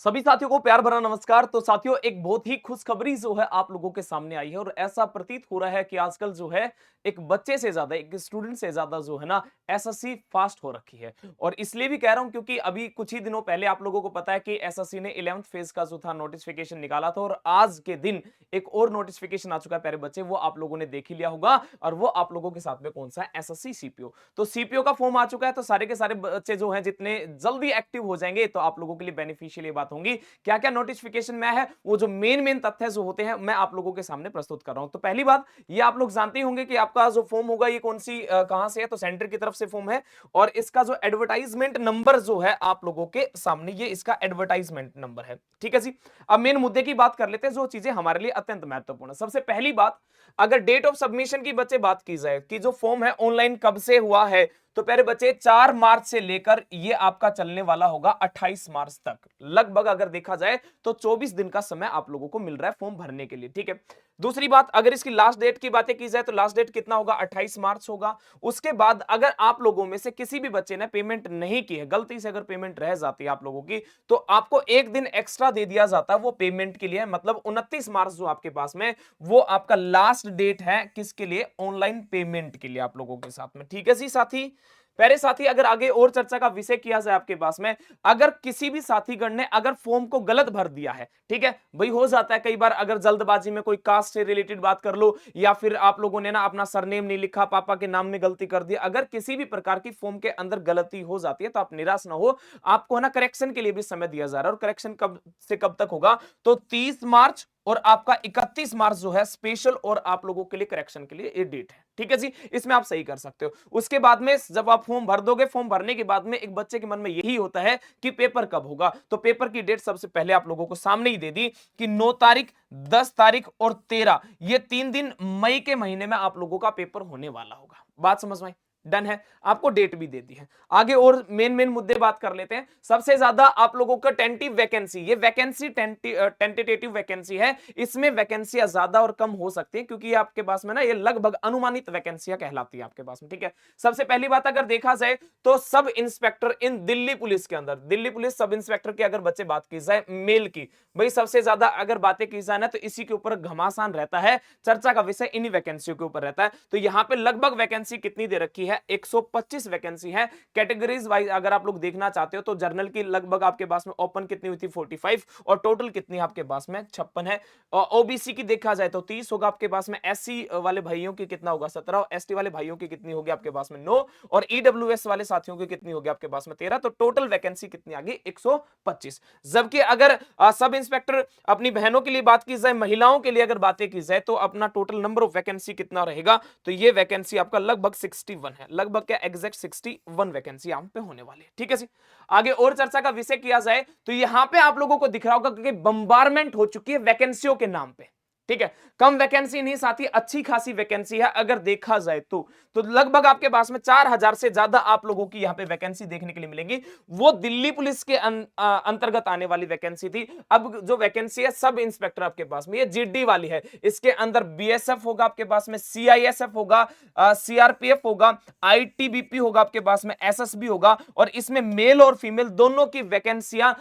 सभी साथियों को प्यार भरा नमस्कार। तो साथियों, एक बहुत ही खुशखबरी जो है आप लोगों के सामने आई है और ऐसा प्रतीत हो रहा है कि आजकल जो है एक बच्चे से ज्यादा, एक स्टूडेंट से ज्यादा जो है ना एसएससी फास्ट हो रखी है। और इसलिए भी कह रहा हूं क्योंकि अभी कुछ ही दिनों पहले आप लोगों को पता है कि एसएससी ने 11th फेज का जो था नोटिफिकेशन निकाला था और आज के दिन एक और नोटिफिकेशन आ चुका है प्यारे बच्चे, वो आप लोगों ने देख ही लिया होगा। और वो आप लोगों के साथ में कौन सा है? SSC CPO. तो सीपीओ का फॉर्म आ चुका है, तो सारे के सारे बच्चे जो हैं जितने जल्दी एक्टिव हो जाएंगे तो आप लोगों के लिए बेनिफिशियल ये बात होंगी। क्या क्या नोटिफिकेशन में है, वो जो मेन मेन तथ्य जो होते हैं मैं आप लोगों के सामने प्रस्तुत कर रहा हूं। तो पहली बात, ये आप लोग जानते ही होंगे कि आपका जो फॉर्म होगा ये कौन सी कहां से है, तो सेंटर की तरफ से फॉर्म है। और इसका जो एडवर्टाइजमेंट नंबर जो है आप लोगों के सामने, ये इसका एडवर्टाइजमेंट नंबर है। ठीक है जी। अब मेन मुद्दे की बात कर लेते हैं, जो चीजें हमारे लिए अत्यंत महत्वपूर्ण है। सबसे पहली बात, अगर डेट ऑफ सबमिशन की बच्चे बात की जाए कि जो फॉर्म है ऑनलाइन कब से हुआ है, तो प्यारे बच्चे 4 मार्च से लेकर ये आपका चलने वाला होगा 28 मार्च तक। लगभग अगर देखा जाए तो 24 दिन का समय आप लोगों को मिल रहा है फॉर्म भरने के लिए। ठीक है। दूसरी बात, अगर इसकी लास्ट डेट की बातें की जाए तो लास्ट डेट कितना होगा? 28 मार्च होगा। उसके बाद अगर आप लोगों में से किसी भी बच्चे ने पेमेंट नहीं की है, गलती से अगर पेमेंट रह जाती है आप लोगों की, तो आपको एक दिन एक्स्ट्रा दे दिया जाता है वो पेमेंट के लिए। मतलब 29 मार्च जो आपके पास में, वो आपका लास्ट डेट है किसके लिए? ऑनलाइन पेमेंट के लिए आप लोगों के साथ में। ठीक है जी साथी। प्यारे साथी, अगर आगे और चर्चा का विषय किया जाए आपके पास में, अगर किसी भी साथीगण ने अगर फॉर्म को गलत भर दिया है, ठीक है भाई, हो जाता है कई बार, अगर जल्दबाजी में कोई कास्ट से रिलेटेड बात कर लो, या फिर आप लोगों ने ना अपना सरनेम नहीं लिखा, पापा के नाम में गलती कर दी, अगर किसी भी प्रकार की फॉर्म के अंदर गलती हो जाती है तो आप निराश ना हो। आपको है ना करेक्शन के लिए भी समय दिया जा रहा है। और करेक्शन कब से कब तक होगा? तो 30 मार्च और आपका 31 मार्च जो है स्पेशल और आप लोगों के लिए करेक्शन के लिए ये डेट है। ठीक है जी। इसमें आप सही कर सकते हो। उसके बाद में जब आप फॉर्म भर दोगे, फॉर्म भरने के बाद में एक बच्चे के मन में यही होता है कि पेपर कब होगा। तो पेपर की डेट सबसे पहले आप लोगों को सामने ही दे दी कि 9 तारीख, 10 तारीख और 13, ये 3 दिन मई के महीने में आप लोगों का पेपर होने वाला होगा। बात समझ में आई? डन है। आपको डेट भी दे दी है। आगे और मेन मेन मुद्दे बात कर लेते हैं। सबसे ज्यादा आप लोगों का टेंटिव वैकेंसी, ये वैकेंसी टेंटेटिव वैकेंसी है। इसमें वैकेंसियां ज्यादा और कम हो सकती है क्योंकि आपके पास में ना ये लगभग अनुमानित वैकेंसियां कहलाती है आपके पास में। ठीक है। सबसे पहली बात अगर देखा जाए तो सब इंस्पेक्टर इन दिल्ली पुलिस के अंदर, दिल्ली पुलिस सब इंस्पेक्टर की अगर बच्चे बात की जाए मेल की, भाई सबसे ज्यादा अगर बातें की जाए ना तो इसी के ऊपर घमासान रहता है, चर्चा का विषय इन्हीं वैकेंसियों के ऊपर रहता है। तो यहां पे लगभग वैकेंसी कितनी दे रखी है? 125 वैकेंसी है। कैटेगरीज वाइज अगर आप लोग देखना चाहते हो तो जर्नल की लगभग आपके पास में ओपन कितनी हुई थी? 45, और टोटल कितनी आपके पास में? 56 है। और ओबीसी की देखा जाए तो 30 होगा आपके पास में। एससी वाले भाइयों की कितना होगा? 17, और एसटी वाले भाइयों की कितनी होगी आपके पास में? 9, और ईडब्ल्यूएस वाले साथियों की कितनी होगी आपके पास में? 13। तो टोटल वैकेंसी कितनी आ गई? 125। जबकि अगर सब इंस्पेक्टर अपनी बहनों के लिए बात की जाए, महिलाओं के लिए अगर बातें की जाए, तो अपना टोटल नंबर ऑफ वैकेंसी कितना रहेगा? तो ये वैकेंसी आपका लगभग 61 है। लगभग क्या, एग्जैक्ट 61 वैकेंसी यहां पे होने वाली है। ठीक है जी। आगे और चर्चा का विषय किया जाए तो यहां पे आप लोगों को दिख रहा होगा कि बंबारमेंट हो चुकी है वैकेंसियों के नाम पे। ठीक है। कम वैकेंसी नहीं, साथ ही अच्छी खासी वैकेंसी है अगर देखा जाए तो लगभग आपके पास में 4000 से ज्यादा आप लोगों की यहां पे वैकेंसी देखने के लिए मिलेंगी। वो दिल्ली पुलिस के अंतर्गत आने वाली वैकेंसी थी। अब जो वैकेंसी है सब इंस्पेक्टर आपके पास में, ये जीडी वाली है। इसके अंदर बीएसएफ होगा आपके पास में, सीआईएसएफ होगा, सीआरपीएफ होगा, आईटीबीपी होगा आपके पास में, एसएसबी होगा। और इसमें मेल और फीमेल दोनों की वैकेंसियां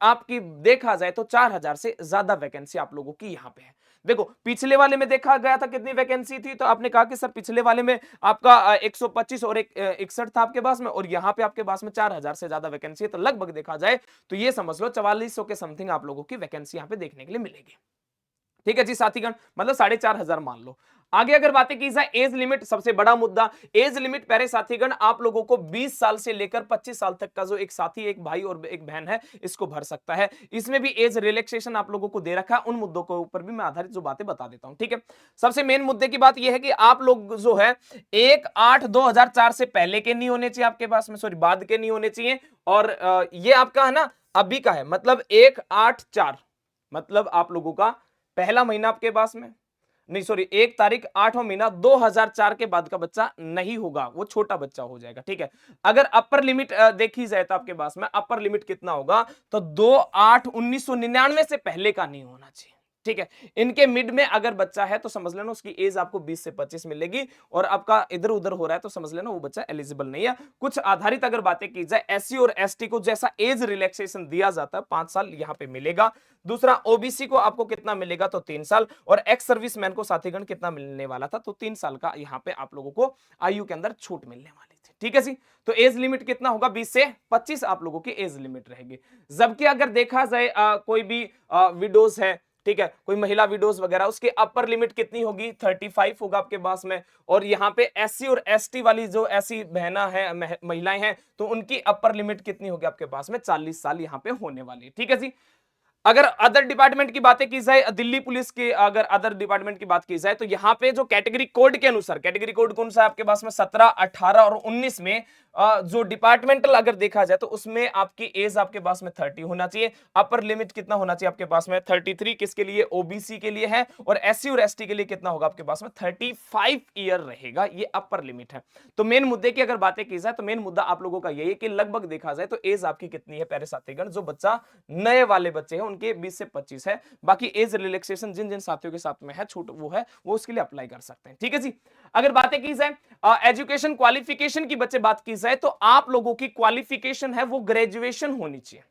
आपकी देखा जाए तो 4000 से ज्यादा वैकेंसी आप लोगों की यहां पे है। देखो, पिछले वाले में देखा गया था कितनी वैकेंसी थी, तो आपने कहा कि सर पिछले वाले में आपका 125 और 61 था आपके पास में, और यहां पे आपके पास में 4000 से ज्यादा वैकेंसी है। तो लगभग देखा जाए तो ये समझ लो 4400 के समथिंग आप लोगों की वैकेंसी यहां पे देखने के लिए मिलेगी। ठीक है जी साथीगण, मतलब 4500 मान लो। आगे अगर बातें की जाए एज लिमिट, सबसे बड़ा मुद्दा एज लिमिट। प्यारे साथीगण, आप लोगों को 20 साल से लेकर 25 साल तक का जो एक साथी, एक भाई और एक बहन है, इसको भर सकता है। इसमें भी एज रिलैक्सेशन आप लोगों को दे रखा है। उन मुद्दों के ऊपर भी मैं आधारित जो बातें बता देता हूं। ठीक है। सबसे मेन मुद्दे की बात यह है कि आप लोग जो है 1/8/2004 से पहले के नहीं होने चाहिए आपके पास में, सॉरी बाद के नहीं होने चाहिए। और ये आपका है ना अभी का है, मतलब 1/8/4, मतलब आप लोगों का पहला महीना आपके पास में, नहीं सॉरी 1 तारीख 8वां महीना 2004 के बाद का बच्चा नहीं होगा, वो छोटा बच्चा हो जाएगा। ठीक है। अगर अपर लिमिट देखी जाए तो आपके पास में अपर लिमिट कितना होगा? तो 2/8/1999 से पहले का नहीं होना चाहिए। ठीक है। इनके मिड में अगर बच्चा है तो समझ लेना उसकी एज आपको 20 से 25 मिलेगी, और आपका इधर उधर हो रहा है तो समझ लेना वो बच्चा एलिजिबल नहीं है। कुछ आधारित अगर बातें की जाए, एससी और एसटी को जैसा एज रिलैक्सेशन दिया जाता है 5 साल यहां पे मिलेगा। दूसरा, ओबीसी को आपको कितना मिलेगा तो 3 साल, और एक्स सर्विसमैन को साथीगण कितना मिलने वाला था तो 3 साल का यहां पे आप लोगों को आयु के अंदर छूट मिलने वाली थी। ठीक है जी। तो एज लिमिट कितना होगा, 20 से 25 आप लोगों की एज लिमिट रहेगी। जबकि अगर देखा जाए कोई भी विडोज है, ठीक है, कोई महिला विडोज वगैरह, उसकी अपर लिमिट कितनी होगी, 35 होगा आपके पास में। और यहाँ पे एससी और एसटी वाली जो ऐसी बहना है, महिलाएं हैं, तो उनकी अपर लिमिट कितनी होगी आपके पास में, 40 साल यहाँ पे होने वाली है। ठीक है जी। अगर अदर डिपार्टमेंट की बातें की जाए, दिल्ली पुलिस के अगर अदर डिपार्टमेंट की बात की जाए, तो यहां पे जो कैटेगरी कोड के अनुसार, कैटेगरी कोड कौन सा है आपके पास में, 17, 18 और 19 में जो डिपार्टमेंटल अगर देखा जाए तो उसमें आपकी एज आपके पास में 30 होना चाहिए। अपर लिमिट कितना होना चाहिए आपके पास में, 33, किसके लिए, ओबीसी के लिए है। और एससी और एसटी के लिए कितना होगा आपके पास में, 35 ईयर रहेगा, ये अपर लिमिट है। तो मेन मुद्दे की अगर बातें की जाए तो मेन मुद्दा आप लोगों का यही है कि लगभग देखा जाए तो एज आपकी कितनी है प्यारे साथीगण, जो बच्चा नए वाले बच्चे हैं उनके 20 से 25 है। बाकी एज रिलैक्सेशन जिन जिन साथियों के साथ में है, छूट वो है, वो उसके लिए अप्लाई कर सकते हैं। ठीक है जी। अगर बातें की जाए एजुकेशन क्वालिफिकेशन की, बच्चे बात की जाए तो आप लोगों की क्वालिफिकेशन है वो ग्रेजुएशन होनी चाहिए।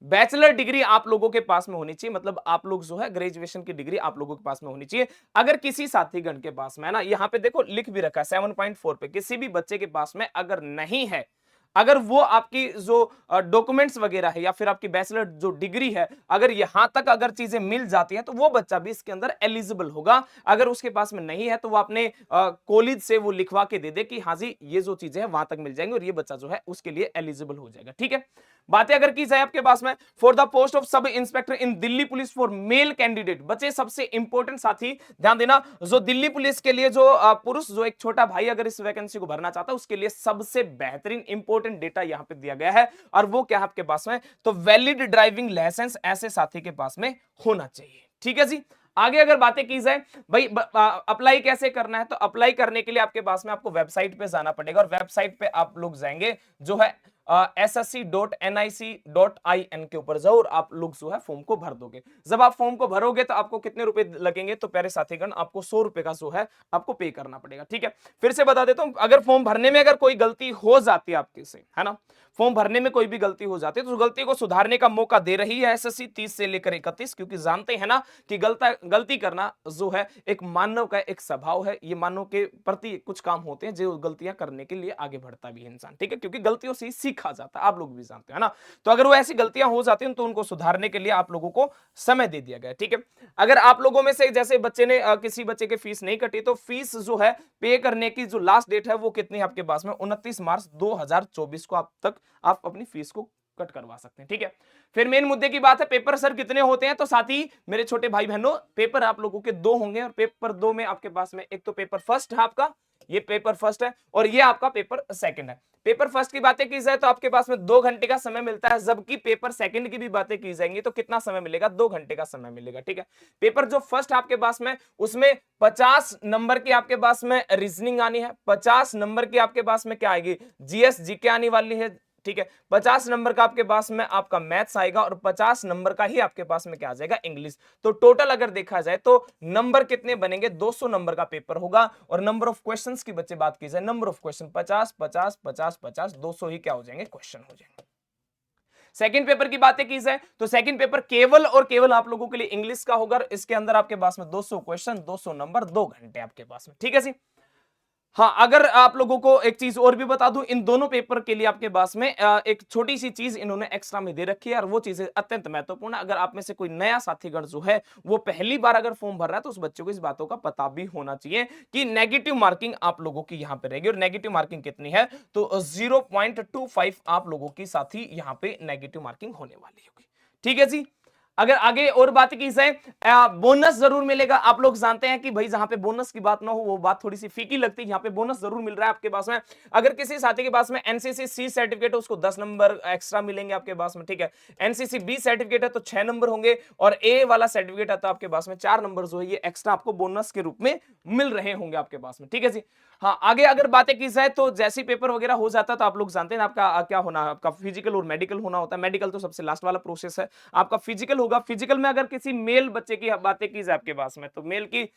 बैचलर डिग्री आप लोगों के पास में होनी चाहिए, मतलब आप लोग जो है ग्रेजुएशन की डिग्री आप लोगों के पास में होनी चाहिए। अगर किसी साथीगण के पास में है ना, यहां पे देखो लिख भी रखा है 7.4 पे, किसी भी बच्चे के पास में अगर नहीं है, अगर वो आपकी जो डॉक्यूमेंट्स वगैरह है या फिर आपकी बैचलर जो डिग्री है, अगर यहां तक अगर चीजें मिल जाती हैं तो वो बच्चा भी इसके अंदर एलिजिबल होगा। अगर उसके पास में नहीं है तो वो अपने कॉलेज से वो लिखवा के दे दे कि हाँ जी ये जो चीजें हैं वहां तक मिल जाएंगी और ये बच्चा जो है उसके लिए एलिजिबल हो जाएगा। ठीक है। बातें अगर की जाए आपके पास में, for the post of sub inspector in Delhi police for male candidate, बच्चे सबसे इंपॉर्टेंट साथी ध्यान देना, जो दिल्ली पुलिस के लिए जो पुरुष जो एक छोटा भाई अगर इस वैकेंसी को भरना चाहता है उसके लिए सबसे बेहतरीन इंपॉर्टेंट डेटा यहां पे दिया गया है। और वो क्या है आपके पास में, तो वैलिड ड्राइविंग लाइसेंस ऐसे साथी के पास में होना चाहिए। ठीक है जी। आगे अगर बातें की जाए भाई अप्लाई कैसे करना है, तो अप्लाई करने के लिए आपके पास में आपको वेबसाइट पे जाना पड़ेगा, और वेबसाइट पे आप लोग जाएंगे जो है ssc.nic.in के ऊपर जाओ और आप लोग जो है फॉर्म को भर दोगे। जब आप फॉर्म को भरोगे तो आपको कितने रुपए लगेंगे, तो प्यारे साथीगण आपको 100 रुपए का जो है आपको पे करना पड़ेगा। ठीक है। फिर से बता देता हूं, अगर फॉर्म भरने में अगर कोई गलती हो जाती है आपके से, है ना, फॉर्म भरने में कोई भी गलती हो जाती है तो गलती को सुधारने का मौका दे रही है एसएससी 30 से लेकर 31, क्योंकि जानते हैं ना कि गलती करना जो है एक मानव का एक स्वभाव है, ये मानव के प्रति कुछ काम होते हैं जो गलतियां करने के लिए आगे बढ़ता भी है इंसान। ठीक है। क्योंकि गलतियों से सीखा जाता है, आप लोग भी जानते हैं ना। तो अगर वो ऐसी गलतियां हो जाती हैं तो उनको सुधारने के लिए आप लोगों को समय दे दिया गया। ठीक है। अगर आप लोगों में से जैसे बच्चे ने किसी बच्चे की फीस नहीं कटी, तो फीस जो है पे करने की जो लास्ट डेट है वो कितनी है आपके पास में, 29 मार्च 2024 को आप अपनी फीस को कट करवा सकते हैं। ठीक है। फिर मेन मुद्दे की बात है, पेपर सर कितने होते हैं, तो साथ ही मेरे छोटे भाई बहनों पेपर आप लोगों के 2 होंगे, और पेपर 2 में आपके पास में एक तो पेपर फर्स्ट है आपका, ये पेपर फर्स्ट है, और ये आपका पेपर सेकंड है। पेपर फर्स्ट की बातें की जाए तो आपके पास में 2 घंटे का समय मिलता है, जबकि पेपर सेकंड की भी बातें की जाएंगी तो कितना समय मिलेगा, 2 घंटे का समय मिलेगा। ठीक है। पेपर जो फर्स्ट आपके पास में उसमें 50 नंबर की आपके पास में रीजनिंग आनी है, 50 नंबर की आपके पास में क्या आएगी, जीएस जीके आने वाली है। ठीक है। 50 नंबर का आपके पास में आपका मैथ्स आएगा, और 50 नंबर का ही आपके पास में क्या आ जाएगा, इंग्लिश। तो टोटल अगर देखा जाए तो नंबर कितने बनेंगे, 200 नंबर का पेपर होगा। और नंबर ऑफ क्वेश्चंस की बच्चे बात की जाए, नंबर ऑफ क्वेश्चन 50 50 50 50, 200 ही क्या हो जाएंगे, क्वेश्चन हो जाएंगे। सेकंड पेपर की बातें की जाए तो सेकंड पेपर केवल और केवल आप लोगों के लिए इंग्लिश का होगा, इसके अंदर आपके पास में 200 क्वेश्चन, 200 नंबर, 2 घंटे आपके पास में। ठीक है जी। हाँ, अगर आप लोगों को एक चीज और भी बता दूं, इन दोनों पेपर के लिए आपके पास में एक छोटी सी चीज इन्होंने एक्स्ट्रा में दे रखी है, और वो चीज अत्यंत महत्वपूर्ण है। अगर आप में से कोई नया साथीगण जो है वो पहली बार अगर फॉर्म भर रहा है तो उस बच्चे को इस बातों का पता भी होना चाहिए कि नेगेटिव मार्किंग आप लोगों की यहाँ पे रहेगी। और नेगेटिव मार्किंग कितनी है, तो 0.25 आप लोगों की साथी यहाँ पे नेगेटिव मार्किंग होने वाली होगी। ठीक है जी। अगर आगे और बात की जाए, बोनस जरूर मिलेगा। आप लोग जानते हैं कि भाई जहां पे बोनस की बात ना हो वो बात थोड़ी सी फीकी लगती है, यहाँ पे बोनस जरूर मिल रहा है आपके पास में। अगर किसी साथी के पास में एनसीसी सी सर्टिफिकेट है उसको 10 नंबर एक्स्ट्रा मिलेंगे आपके पास में। ठीक है। एनसीसी बी सर्टिफिकेट है तो 6 नंबर होंगे, और ए वाला सर्टिफिकेट है तो आपके पास में 4 नंबर जो है ये एक्स्ट्रा आपको बोनस के रूप में मिल रहे होंगे आपके पास में। ठीक है जी। हाँ, आगे अगर बातें की जाए तो जैसी पेपर वगैरह हो जाता है तो आप लोग जानते हैं आपका क्या होना है, आपका फिजिकल और मेडिकल होना होता है। मेडिकल तो सबसे लास्ट वाला प्रोसेस है, आपका फिजिकल हो होगा। फिजिकल में अगर किसी मेल बच्चे की बातें की जाए आपके पास में, तो मेल की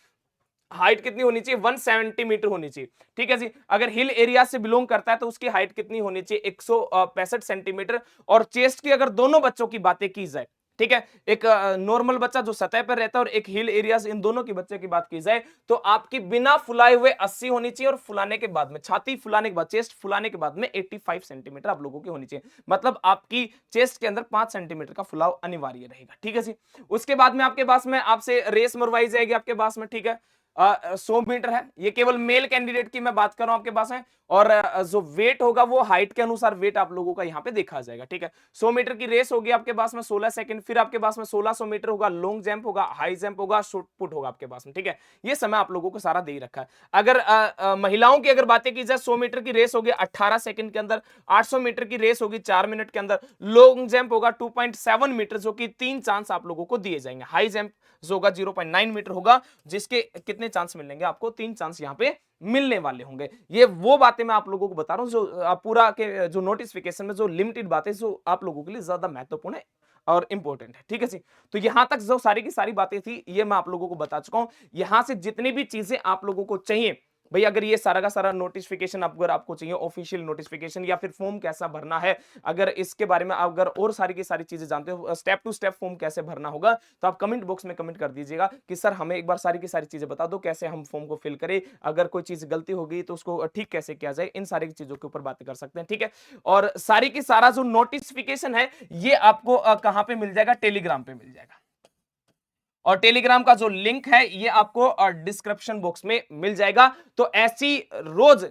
हाइट कितनी होनी चाहिए? 1 सेंटीमीटर होनी चाहिए। ठीक है जी। अगर हिल एरिया से बिलोंग करता है तो उसकी हाइट कितनी होनी चाहिए? 165 सेंटीमीटर। और चेस्ट की अगर दोनों बच्चों की बातें की जाए, ठीक है, एक नॉर्मल बच्चा जो सतह पर रहता है और एक हिल एरियाज, इन दोनों की बच्चे की बात की जाए तो आपकी बिना फुलाए हुए 80 होनी चाहिए, और फुलाने के बाद में, छाती फुलाने के बाद, चेस्ट फुलाने के बाद में 85 सेंटीमीटर आप लोगों की होनी चाहिए। मतलब आपकी चेस्ट के अंदर 5 सेंटीमीटर का फुलाव अनिवार्य रहेगा। ठीक है जी। उसके बाद में आपके पास में आपसे रेस मरवाई जाएगी आपके पास में। ठीक है, 100 मीटर है, ये केवल मेल कैंडिडेट की मैं बात कर रहा हूं आपके पास है। और जो वेट होगा वो हाइट के अनुसार वेट आप लोगों का यहां पे देखा जाएगा। ठीक है, 100 मीटर की रेस होगी आपके पास में 16 सेकंड, फिर आपके पास में 1600 मीटर होगा, लॉन्ग जंप होगा, हाई जंप होगा, शॉर्ट पुट होगा आपके पास में। ठीक है, ये समय आप लोगों को सारा दे ही रखा है। अगर महिलाओं की अगर बातें की जाए, 100 मीटर की रेस होगी 18 सेकंड के अंदर, 800 मीटर की रेस होगी 4 मिनट के अंदर, लॉन्ग जंप होगा 2.7 मीटर, जो कि 3 चांस आप लोगों को दिए जाएंगे, हाई जंप जो होगा 0.9 मीटर होगा, जिसके कितने चांस मिलेंगे आपको? 3 चांस यहां पे मिलने वाले होंगे। ये वो बातें मैं आप लोगों को बता रहा हूं जो पूरा के जो नोटिफिकेशन में जो लिमिटेड बातें जो आप लोगों के लिए ज्यादा महत्वपूर्ण है और इंपॉर्टेंट है। ठीक है जी। तो यहां तक जो सारी की सारी बातें थी ये मैं आप लोगों को बता चुका हूं। यहां से जितनी भी चीजें आप लोगों को चाहिए भाई, अगर ये सारा का सारा नोटिफिकेशन अगर आपको चाहिए, ऑफिशियल नोटिफिकेशन, या फिर फॉर्म कैसा भरना है, अगर इसके बारे में अगर और सारी की सारी चीजें जानते हो, स्टेप टू स्टेप फॉर्म कैसे भरना होगा, तो आप कमेंट बॉक्स में कमेंट कर दीजिएगा कि सर हमें एक बार सारी की सारी चीजें बता दो, कैसे हम फॉर्म को फिल करें, अगर कोई चीज गलती हो गई तो उसको ठीक कैसे किया जाए, इन सारी चीजों के ऊपर बातें कर सकते हैं। ठीक है, और सारी की सारा जो नोटिफिकेशन है ये आपको कहां पे मिल जाएगा? टेलीग्राम पे मिल जाएगा। और टेलीग्राम का जो लिंक है ये आपको डिस्क्रिप्शन बॉक्स में मिल जाएगा। तो ऐसी रोज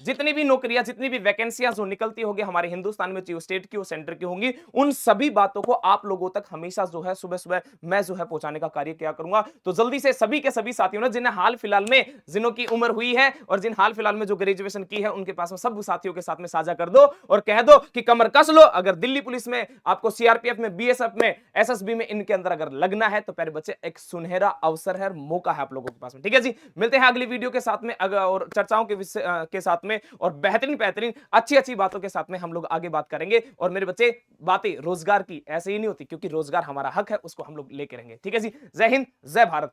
जितनी भी नौकरियां, जितनी भी वैकेंसियां जो निकलती होगी हमारे हिंदुस्तान में, चाहे स्टेट की हो, सेंटर की होंगी, उन सभी बातों को आप लोगों तक हमेशा जो है सुबह सुबह मैं जो है पहुंचाने का कार्य किया करूंगा। तो जल्दी से सभी के सभी साथियों ने, जिन्हें हाल फिलहाल में, जिन्हों की उम्र हुई है और जिन हाल फिलहाल में जो ग्रेजुएशन की है, उनके पास में सब साथियों के साथ में साझा कर दो और कह दो कि कमर कस लो। अगर दिल्ली पुलिस में, आपको सीआरपीएफ में, बीएसएफ में, एसएसबी में, इनके अंदर अगर लगना है तो प्यारे बच्चे एक सुनहरा अवसर है, मौका है आप लोगों के पास में। ठीक है जी, मिलते हैं अगली वीडियो के साथ में और चर्चाओं के साथ में, और बेहतरीन बेहतरीन अच्छी अच्छी बातों के साथ में हम लोग आगे बात करेंगे। और मेरे बच्चे, बातें रोजगार की ऐसे ही नहीं होती, क्योंकि रोजगार हमारा हक है, उसको हम लोग लेके रहेंगे। ठीक है जी, जय हिंद, जय भारत।